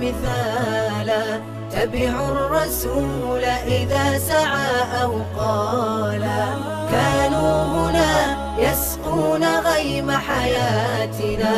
مثالا تبعوا الرسول إذا سعى أو قالا كانوا هنا يسقون غيم حياتنا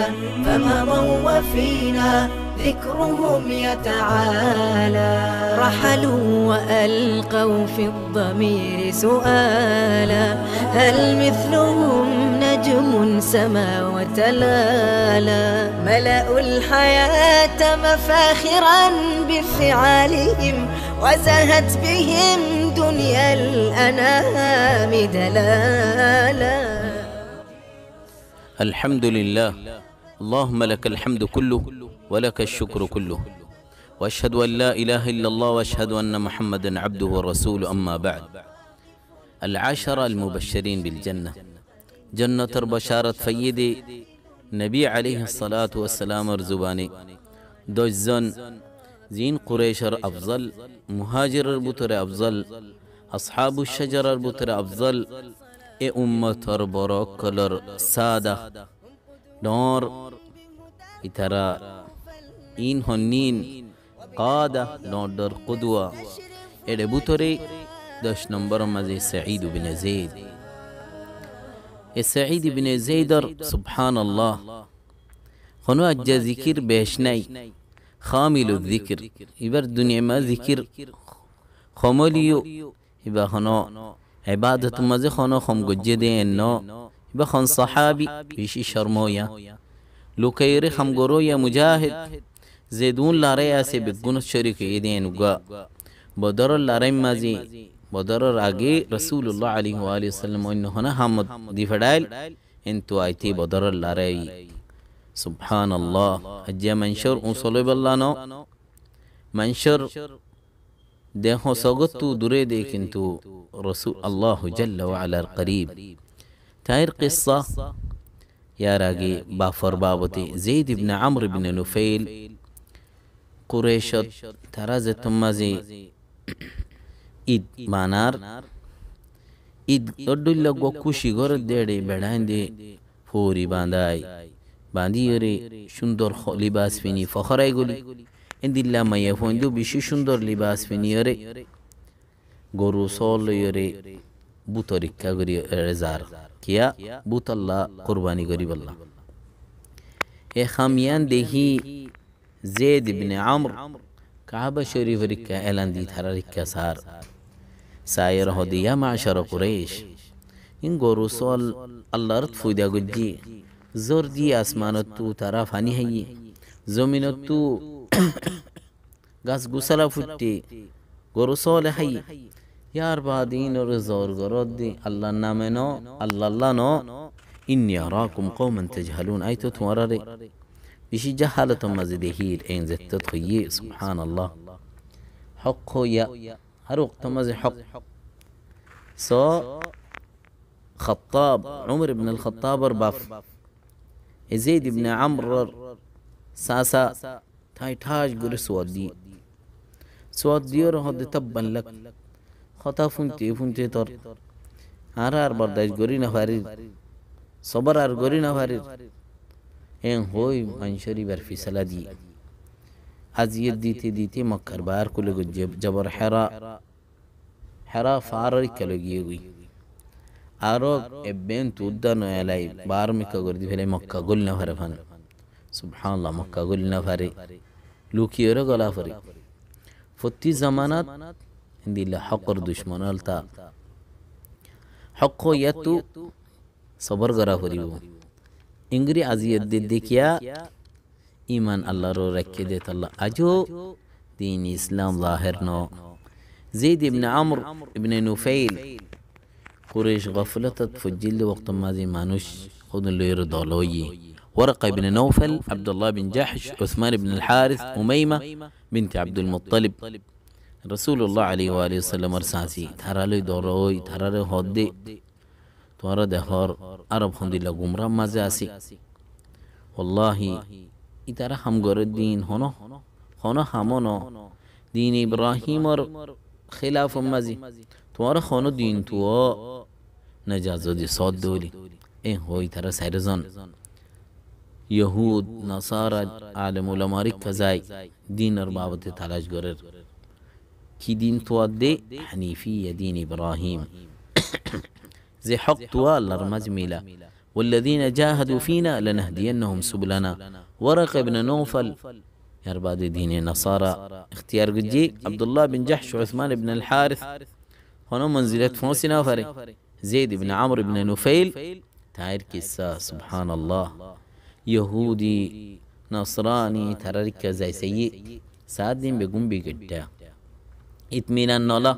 فمضوا وفينا ذكرهم يتعالى رحلوا وألقوا في الضمير سؤالا هل مثلهم نجم سما وتلالا ملأوا الحياة مفاخرا بفعالهم وزهت بهم دنيا الأنام دلالا. الحمد لله اللهم لك الحمد كله ولك الشكر كله وأشهد أن لا إله إلا الله وأشهد أن محمدا عبده ورسوله أما بعد العشرة المبشرين بالجنة جنة بشارة فيدي نبي عليه الصلاة والسلام زباني دوزن زين قريش أفضل مهاجر البطر أفضل أصحاب الشجر البطر أفضل أمة بركلر سادة نور إترا إن هنين قادة نودر قدوة إلى بطري دش نمبر مزي سعيد بن زيد السعيد بن زيدر سبحان الله خنو أجا ذكر بيشناي خامل الذكر إبر الدنيا ما ذكر خموليو إبا خنو عبادة مزي خنو خم جدين نو إبا خن صحابي بيشي شرمويا لوكيري خم يا مجاهد زيدون لاري آسي بگون شريك يدين وقا بدر لاري مازي بدر راقي رسول الله عليه وآله وسلم وإنه هنا حمد دي فدائل انتو آيتي بدر لاري سبحان الله أجي منشر صلوب الله نو منشر دهو سوغتو دري ديك انتو رسول الله جل وعلا القريب تاير قصة يا راقي بافر بابتي زيد بن عمرو بن نفيل قريشت ترازت تمازي إد مانار إد أدل لغو كوشي غرد ديري بدان دي فوري بانداي باندي يري شندر لباس فيني فخر يقولي إن دي ما يفون دو بشي شندر لباس فيني يري غرو صول يري بوتوريكا غري رزار كيا بوت الله قرباني غريب الله اي خاميان دهي زيد بن عمرو كعبة شريف ركا اعلان دي ترى ركا سار ساير هدي يا معشر قريش ان غورو سول الله رتفو دا گجي زور دي اسمانتو ترى فاني هي زمينتو غاس غسلا فوتي غورو سول هي يار بعدين رزور غردي الله نامنو الله نو إني أراكم قوما تجهلون أيتو تمرري بشي جهالة مزدهير إن زتت خيي سبحان الله حق يا هروق تمزي حق سو خطاب عمر بن الخطاب رباف زيد بن عمرو ساسا تاي تاج قري سواد دي رهد تبا لك خطا فنتي تر هر برداشت گوری نفرید صبر ار گوری نفرید این هوی منشری بر فیصله دی ازید دیتی مکر بار کلو جبر حرا فارری کلو گیوی آروگ ابین تودا نو الای بار مکا گردی فلی مکا گل نفره فن سبحان الله مکا گل نفره لوکی رو گلا فری فتی زمانات هندي لا حقر دشمنالتا حقو يتو صبر غرا فريو انغري ازيد ديكيا ايمان الله رو ركي ديت الله اجو دين اسلام ظاهر نو زيد بن عمرو بن نفيل قريش غفلتت فجل وقت ما زي مانوش خذ اللي يرضى ورقة بن نوفل عبد الله بن جحش عثمان بن الحارث أميمة بنت عبد المطلب رسول الله عليه وآله وسلم رساسي ترى دوروي ترى هودي ترى دهار عرب خندي لقوم رام مزاسي والله إترى هم الدين هنا همونو دين إبراهيم خلاف مزي ترى خانو دين تو نجازو دي صاد دولي إيه هوي ترى سيرزان यहूद नसारा आलम उलमारिक कजाई दीन और बाबत तलाश गरर की दीन तो दे हनीफी दीन इब्राहिम जे हक तो अल्लाह रमज मिला والذين جاهدوا فينا لنهدينهم سبلنا ورق ابن نوفل यार बाद दीन नसारा इख्तियार गुज्जी अब्दुल्ला बिन जहश उस्मान इब्न अल हारिस होनो मंजिलत फोंसिना फरे ज़ैद इब्न अमर इब्न नुफैल तायर किस्सा सुभान अल्लाह यहूदी नसरानी तररिक जैसे सात दिन बेगुम भी गड्ढा इत्मीनान नौला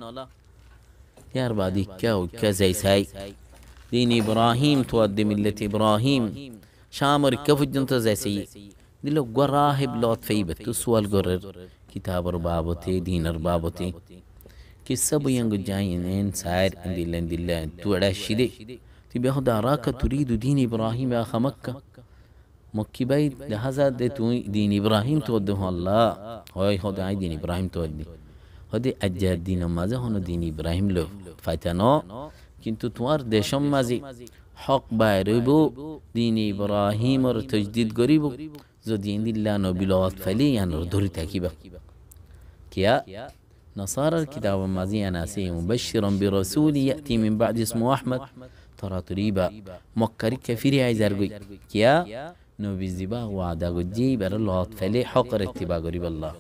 यार बाद क्या जैसा दीन इब्राहिम तो अद्दे मिल्लत इब्राहिम शाम और कफुजन तो जैसे दिलो गुराहिब लौत फैबत तो सवाल गुरर किताब और बाबते दीन और बाबते कि सब यंग जाइन सायर दिल्ला तू अड़ा शिदे ती बेहुदा का तुरीद दीन इब्राहिम या खमक्का मक्की भाई लिहाजा दे तू दीन इब्राहिम तो दे अल्लाह होय होद आई दीन इब्राहिम तो दे होदे अज्जा दीन मजा होनो दीन इब्राहिम लो फाइतानो किंतु तुम्हार देशम माजी हक बायरबो दीन इब्राहिम और तजदीद गरीबो जो दीन दिल्ला नबी लौत फली या नूर धुरी तकीबा क्या नसारा किताब माजी अनासी मुबश्शिरन बिरसूल याती मिन बाद इसमु अहमद तरा तुरीबा मक्करी कफिरी आइजरगुई क्या नबी जिबा वादा गुजी बर लौत फली हक इत्तिबा गरीब अल्लाह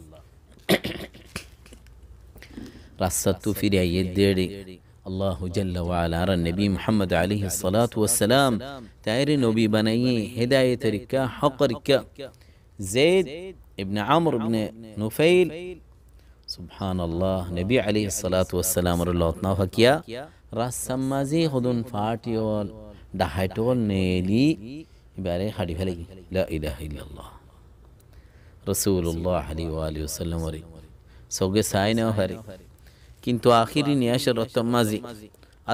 रसतु फिर ये देड़ी अल्लाह जल्ल वाला नबी मोहम्मद अलैहि सलातु वस्सलाम तायरे नबी बनाइए हिदायत तरीका हक तरीका ज़ैद इब्न अमर इब्न नुफैल सुभान अल्लाह नबी अलैहि सलातु वस्सलाम रल्लातना किया रसमाजी खुदन फाटियोल डहाटोल नेली इबारे हडी फलेगी ला इलाहा इल्लल्लाह रसूलुल्लाह अलैहि वसल्लम वरी सोगे साइना हरी किंतु आखिरी नियाशर रत्तमाजी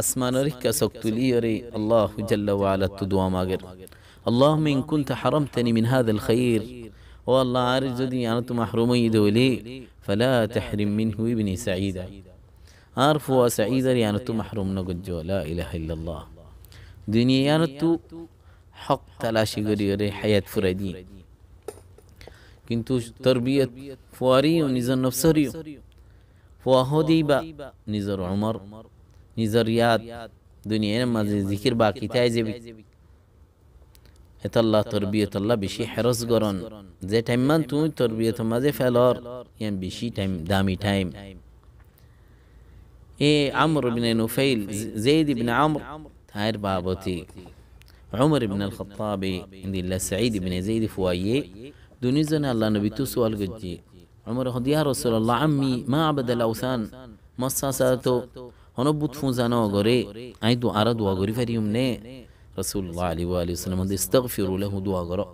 आसमानरी का सक्तुली अरे अल्लाह जल्ल वाला तो दुआ मागर अल्लाहुम्मा इन कुंत हरमतनी मिन हादल खैर ओ अल्लाह आरिज जदी याना तुम महरूम यदोली फला तहरिम मिनहु इब्नी सईदा आरफु व सईदा याना तुम महरूम न गज्जो ला इलाहा इल्लल्लाह दुनिया याना तू हक तलाशी गरी अरे हयात फुरदी किंतु तरबियत फवारी व निज़र नफ्सरी फ़ाहुदीबा निज़र उमर निज़र याद दुनिया में जिक्र बाकी ताइजे भी अल्लाह तरबियत अल्लाह बिशी हरस गरन जे टाइम मन तू तरबियत मजे फैलर यान बिशी टाइम दामी टाइम ए अमर बिन नुफैल ज़ैद बिन अमर तायर बाबती उमर बिन अल खत्ताब इंदिल्ला सईद बिन ज़ैद फवाये दुनिया ने अल्लाह नबी तो सवाल गज्जी عمر خد يا رسول الله عمي ما عبد الأوثان مصاصاته هنبوت فوزانا وغري عيد عرض وغري فريم نه رسول الله عليه وآله وسلم استغفروا له دعاء غرا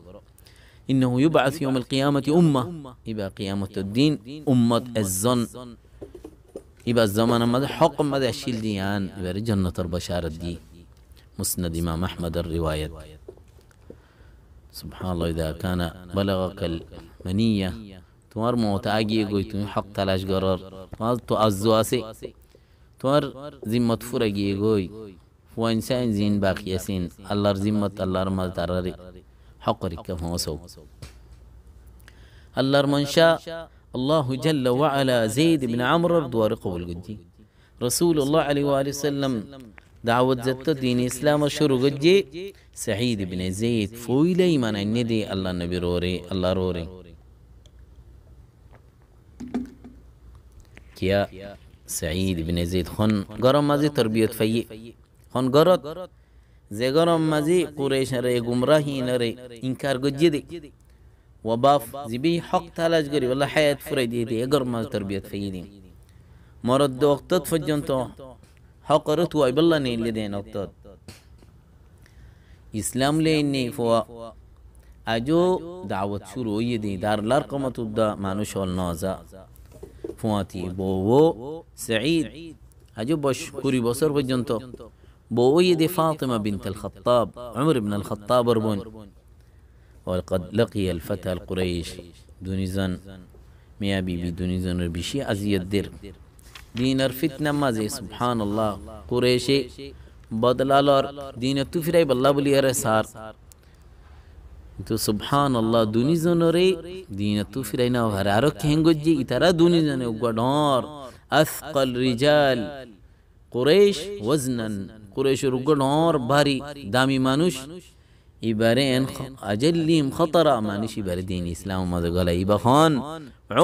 إنه يبعث يوم القيامة أمة يبقى قيامة الدين أمة الزن يبقى الزمان ماذا حق ماذا الشيل ديان يبقى جنة البشارة دي مسند إمام أحمد الرواية سبحان الله إذا كان بلغك المنية तुम्हार मौत आ गई कोई तुम्हें हक तलाश गरर तुम्हार तो अज़्ज़ुआ से तुम्हार जिम्मत फुरा गई कोई वो इंसान जीन बाकी ऐसीन अल्लाह जिम्मत अल्लाह रमज़ तारे हक रिक्का फंसो अल्लाह रमंशा अल्लाह जल्ल व अला ज़ैद बिन अमर दुआर कबूल गज्जी रसूलुल्लाह अलैहि वसल्लम दावत जत्त दीन इस्लाम शुरू गज्जी सईद बिन ज़ैद फोइले ईमान अन्य दे अल्लाह नबी रोरे अल्लाह रोरे क्या सईद बिन ज़ैद खन गरम मजी तरबियत फये खन गरत जे गरम मजी कुरैश रे गुमराही नरे इनकार गज्जे दे वबाफ जिबी हक तलाश गरी वल्ला हयात फुरैदी दे गरम मजी तरबियत फये दे मरद वक्त फजन तो हक रत व बल्ला ने ले देन वक्त इस्लाम ले ने फवा आजो दावत शुरू ये दे दार लरकमत उद्दा मानुष और नौजा फुआती वो सईद अजो बशकुरी बसर पर्यंत बो ये दे फातिमा बिन्त अल खत्ताब उमर इब्न अल खत्ताब रबन और قد لقي الفتى القريش दुनिजन मियाँ बीबी दुनिजन बिशी अजियत दर दीनर फितना मजे सुभान अल्लाह कुरैशे बदलाल और दीन तु फिराई बल्ला बुली अरे सार তো সুবহানাল্লাহ দুনি জনরে দিন তু ফিরাইনা হারে আরো কেঙ্গজি ইতারা দুনি জনে উগডর আসকাল রিজাল কুরাইশ ওজনান কুরাইশের উগডর ভারী দামি মানুষ ইবারে এন আজলিম খতরা মানুষ ইবারে দিন ইসলাম মাঝে গলা ইবা খান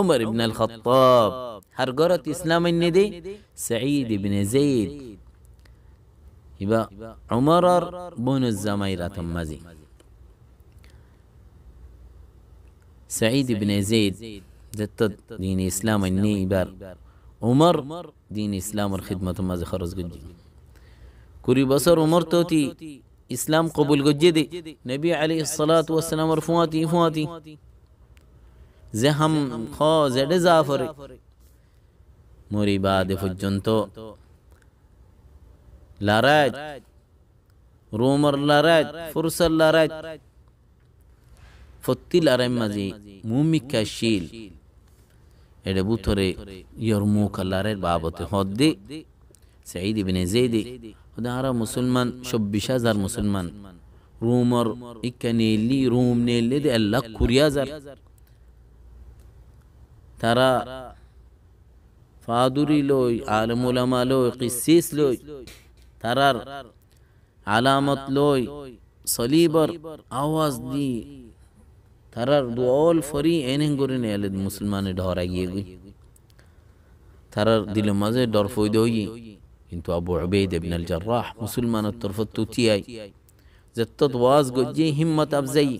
উমর ইবনে আল খাত্তাব হার গরত ইসলাম এনে দে সাঈদ ইবনে যায়েদ ইবা উমর আর বনু জামাইরা তমাজি سعيد بن زيد ذات دين إسلام إني بار عمر دين إسلام الخدمة ما خرج جدي كوري بصر عمر توتي إسلام قبول جدي نبي عليه الصلاة والسلام رفواتي فواتي زهم خا زد زافر موري بعد فجنتو لارج رومر لارج فرسل لارج ফত্তিল আরাম মাঝে মুমিকা শিল এটা বুথরে ইয়রমুক আল্লাহর বাবতে হদ্দে সাঈদ ইবনে যায়েদ ওদারা মুসলমান 26000 মুসলমান রোমর ইকানেলি রোম নেলে দে আল্লাহ কুরিয়াজার তারা ফাদুরি লই আলেম উলামা লই কিসিস লই তারার আলামত লই সলিবর আওয়াজ দি তারার দোল ফরি এনেন গরিনে আলে মুসলমানে ঢরা গিয়ে গই তারার দিল মাঝে ডর ফইদ হই কিন্তু আবু উবাইদা ইবনে আল জাররাহ মুসলমানের তরফ তুতিয়াই যত্তত ওয়াজ গজি হিম্মত আফজাই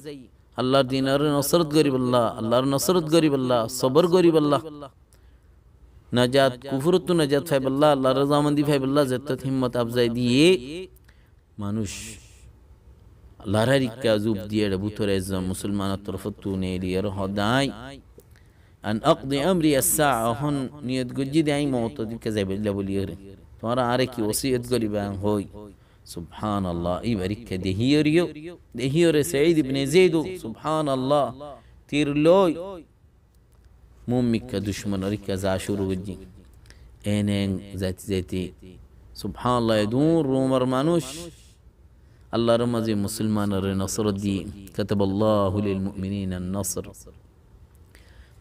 আল্লাহর দিনের নসরত গরিব আল্লাহ আল্লাহর নসরত গরিব আল্লাহ সবর গরিব আল্লাহ নাজাত কুফর তু নাজাত ফাইব আল্লাহ আল্লাহর রজামন্দি ফাইব আল্লাহ যত্তত হিম্মত আফজাই দিয়ে মানুষ লারারিকা জুব দিয়ে বুতরে মুসলমানের তরফ তু নেলিয়ার হদাই আন আকদি আমরি الساعه হন নিয়ত গজি দেই মওত দিকে যাবে বলিয়ে তোরা আরে কি ওসিয়ত করিবা হই সুবহানাল্লাহ ইবারিকা দেহিয়রে সাঈদ ইবনে যায়েদ সুবহানাল্লাহ তীর লই মুমিকা দুশমনরিকা যা শুরু গজি এনেন জাতি সুবহানাল্লাহ দূর রোমার মানুষ আল্লাহর মাঝে মুসলমানের নসরত দি কাতাবাল্লাহু লিল মুমিনিনা আন-নসর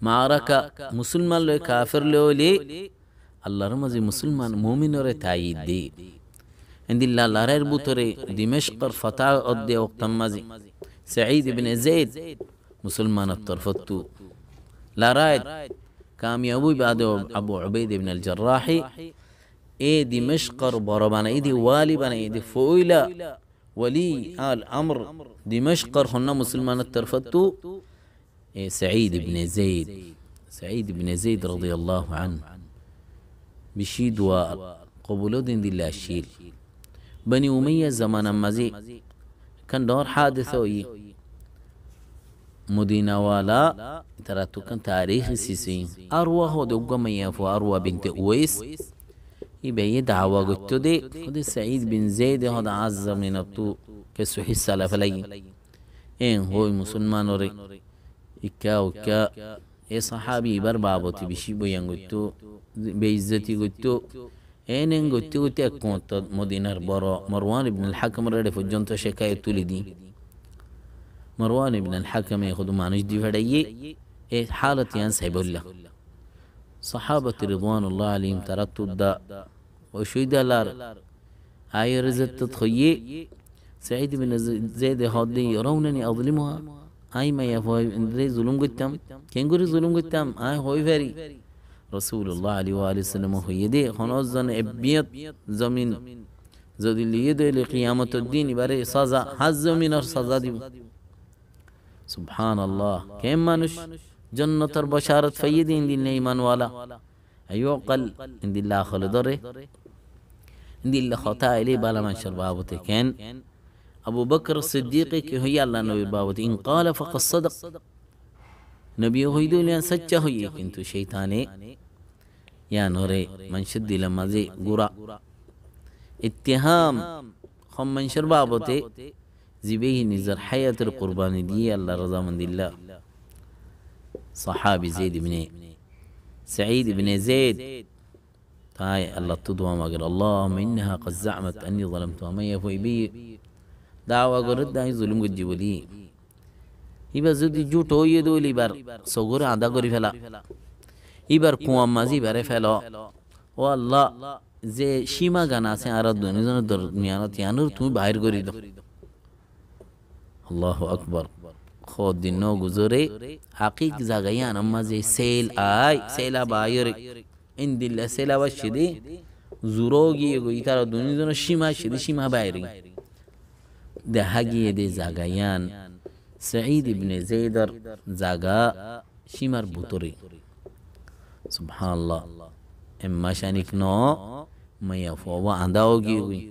মারাকা মুসলমান লয় কাফির লয় আল্লাহর মাঝে মুসলমান মুমিনরে তাইদ দি ইনদিল্লাহ লারের বুতরে দিমাশকর ফাতা অদে ওয়াক্তাম মাঝে সাঈদ ইবনে যায়েদ মুসলমানের তরফতু লারাত কামিয়াবি বাদে আবু উবাইদা ইবনে আল জাররাহ এ দিমাশকর বরবানা ইদি ওয়ালি বানা ইদি ফুইলা ولي الأمر دمشق هنا مسلمان الترفتو سعيد بن زيد رضي الله عنه بشيد وقبولو دين دي الله الشيل بني أمية زمان مزي كان دور حادثة مدينة والا تراتو كان تاريخ سيسي أروى هو دوغا ميافو أروى بنت أويس يبقى دعوة قلت دي خدي سعيد بن زيد هذا عز من الطو كسوحي السلف لي إن هو مسلمان وري إكا وكا إيه صحابي بربابتي بشيبو ين قلت بيزتي قلت إن قلت أكونت مدينة برا مروان بن الحكم رأي فجنت شكاية تولدي مروان بن الحكم ياخذ معنش دي فدي إيه حالة ينسحب الله صحابة رضوان الله عليهم ترتد دا وشيد لار هاي رزت تدخيي سعيد بن زيد هادي يرونني أظلمها هاي ما يفوي اندري ظلم قدام كين قري ظلم قدام هاي هوي فري رسول الله عليه وآله وسلم هو يدي خنوزن ابيت زمين زود اللي يدي لقيامة الدين بري سازا هز من السازا دي سبحان الله كيف مانوش جنة البشارة فيدين دين إيمان والا أيوة قل إن الله خلدره إن الله خطأ إليه بالا من شربابته كان أبو بكر الصديق هي الله نبي بابته إن قال فقد صدق نبي هيدو لأن سجه هي كنتو شيطاني يا نوري من شد لما زي قرأ اتهام خم من شربابته زبيه نزر حياة القربان دي الله رضا من الله صحابي زيد بن سعيد بن زيد تاي الله تدوى ما قال اللهم إنها قد زعمت أني ظلمتها من يفوي بي دعوة قرد داي ظلم قد جبلي এবার যদি জুট হইয়ে দইল এবার সগরে আদা করি ফেলা এবার কুয়াম মাঝি বারে ফেল ও আল্লাহ যে সীমা গান আছে আর দুজনের দরমিয়ানত ইয়ানুর তুমি বাইর করি দাও আল্লাহু আকবার দিন ন গুজরে হাকিক জাগাইয়া নামাজে সেল আই সেলা বাইরে ইনদিল্লা সেলা বাশিদি জুরো গিয়ে গই তার দুজনের সীমা সিদি সীমা বাইরে দেখা গিয়ে দে জাগাইয়ান সাঈদ ইবনে যায়েদর জাগা সীমার ভিতরে সুবহানাল্লাহ এম্মা শানিক ন মাইয়া ফওয়া আন্দাও গিয়ে গই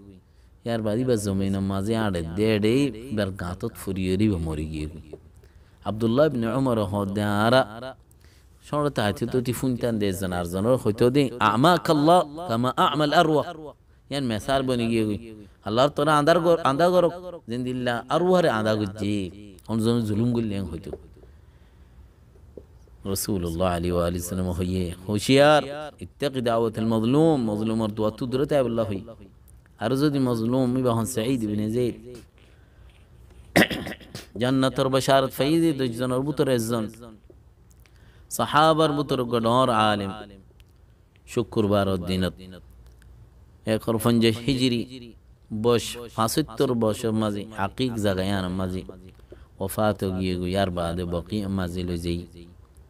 यार बादी बस जमीन माजे आड़े देड़े बर गातत फुरियरी व मरी गई अब्दुल्लाह इब्न उमर होदे आरा शोरता आती तो ती फुंतान दे जनार जनर होतो दे अमाक अल्लाह कमा अअमल अरवा यान मिसाल बनी गई अल्लाह तोरा आंदा करो जिंदिल्ला अरवा रे आंदा गुजी उन जन जुलुम गुल्लें होतो रसूलुल्लाह अलैहि वसल्लम होये होशियार इत्तक़ि दावत المظلوم मजलूम और दुआ तुदरत है अल्लाह हुई আর যদি মজলুম ইবাহন সাঈদ ইবনে যায়েদ জান্নাতের বাশারত ফাইদে দুজনের ভিতরে একজন সাহাবার ভিতরে গডর আলেম শুক্রবার দিনত 150 হিজরি বশ 75 বছর মাঝে হাকিক জাগায়ান মাঝে ওফাত গিয়ে ইয়ার বাদে বাকি মাঝে লই যাই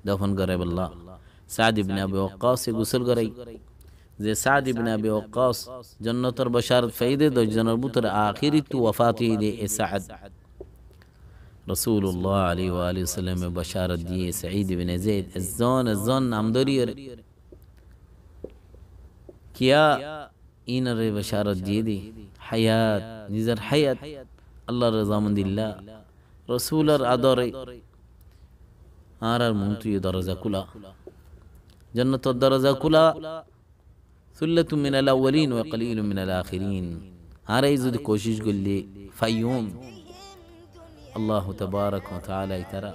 দফন করে আল্লাহ সাদ ইবনে আবি ওয়াক্কাস গোসল করে যে সাদ ইবনে আবি ওয়াক্কাস জান্নাতের বাশারত ফাইদে দুজনের ভিতরে আখিরি তো ওফাত দে সাদ রাসূলুল্লাহ আলাইহি ওয়া আলিহি ওয়াসাল্লাম বাশারত দিয়ে সাঈদ ইবনে যায়েদ আজন নাম ধরিয়ে কিয়া ইনরে বাশারত দিয়ে দি হায়াত নিজের হায়াত আল্লাহর রজামন্দিল্লাহ রাসূলের আদরে আর মুনতুই দরজা খুলা জান্নাতের দরজা খুলা ثلة من الأولين وقليل من الآخرين هذا يزيد كوشش قل لي فيوم الله تبارك وتعالى ترى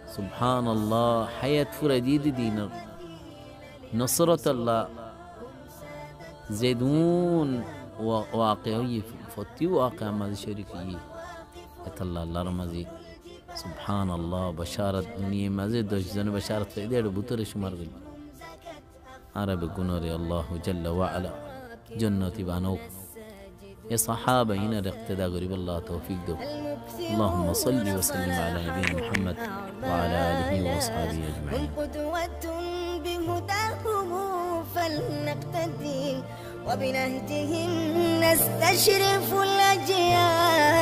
سبحان الله حياة فرديد دينر نصرة الله زيدون واقعي فتي واقع ما شريكي اتلا الله رمزي سبحان الله بشارة دنيا ما زيد دجزن بشارة فيدير بطر شمار قل عرب قنور الله جل وعلا جنة بانوك يا صحابة هنا الاقتداء قريب الله توفيق دو اللهم صل وسلم على نبينا محمد وعلى آله وأصحابه أجمعين قدوة بهداهم فلنقتدي وبنهجهم نستشرف الأجيال